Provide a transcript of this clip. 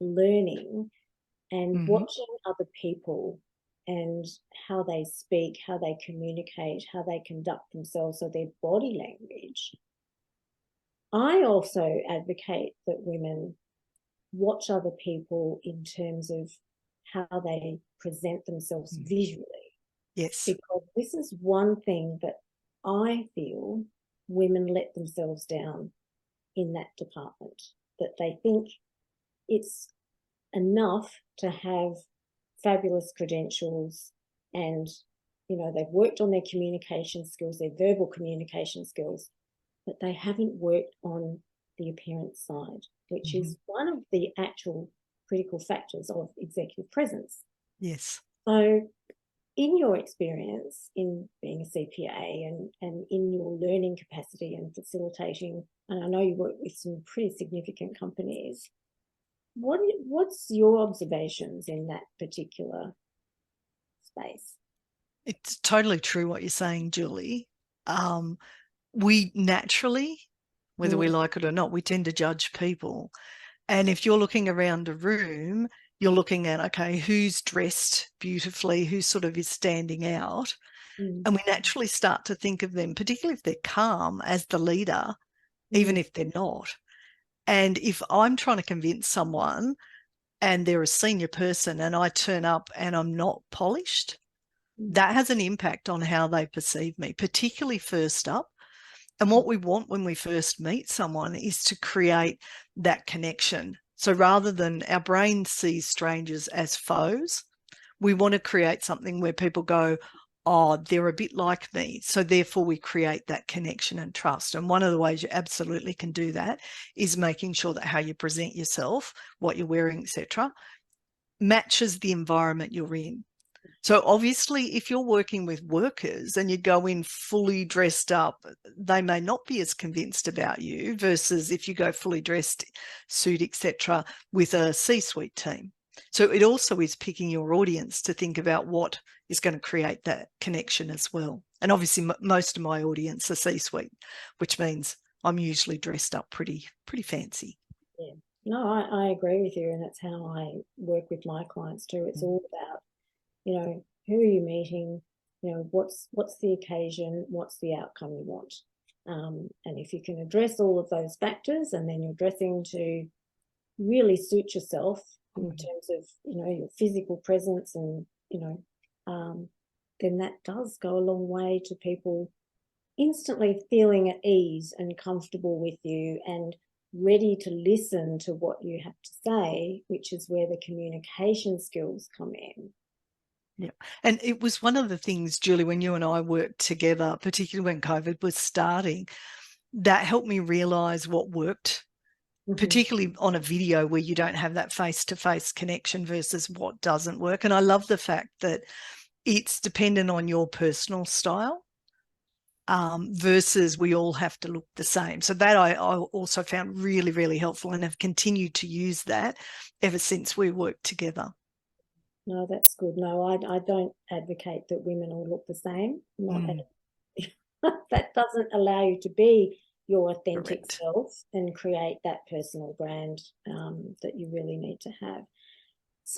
learning and watching other people and how they speak, how they communicate, how they conduct themselves, so their body language. I also advocate that women watch other people in terms of how they present themselves visually. Yes. Because this is one thing that I feel women let themselves down in that department, that they think it's enough to have fabulous credentials and, you know, they've worked on their communication skills, their verbal communication skills, but they haven't worked on the appearance side, which is one of the actual critical factors of executive presence. Yes. So in your experience in being a CPA and in your learning capacity and facilitating, and I know you work with some pretty significant companies, what's your observations in that particular space? It's totally true what you're saying, Julie. We naturally, whether we like it or not, we tend to judge people. And if you're looking around a room, you're looking at, okay, who's dressed beautifully, who sort of is standing out. And we naturally start to think of them, particularly if they're calm, as the leader, even if they're not. And if I'm trying to convince someone and they're a senior person and I turn up and I'm not polished, that has an impact on how they perceive me, particularly first up. And what we want when we first meet someone is to create that connection. So rather than our brain sees strangers as foes, we want to create something where people go, oh, they're a bit like me. So therefore we create that connection and trust. And one of the ways you absolutely can do that is making sure that how you present yourself, what you're wearing, etc., matches the environment you're in. So obviously, if you're working with workers and you go in fully dressed up, they may not be as convinced about you versus if you go fully dressed, suit, etc., with a C-suite team. So it also is picking your audience to think about what is going to create that connection as well. And obviously, most of my audience are C-suite, which means I'm usually dressed up pretty fancy. Yeah, no, I agree with you, and that's how I work with my clients too. It's all about, you know, who are you meeting? You know, what's the occasion? What's the outcome you want? And if you can address all of those factors, and then you're dressing to really suit yourself in terms of, you know, your physical presence, and you know, then that does go a long way to people instantly feeling at ease and comfortable with you and ready to listen to what you have to say, which is where the communication skills come in. Yeah. And it was one of the things, Julie, when you and I worked together, particularly when COVID was starting, that helped me realise what worked, particularly on a video where you don't have that face-to-face connection versus what doesn't work. And I love the fact that it's dependent on your personal style versus we all have to look the same. So that I also found really, really helpful and have continued to use that ever since we worked together. No, that's good. No, I don't advocate that women all look the same. That doesn't allow you to be your authentic self and create that personal brand that you really need to have.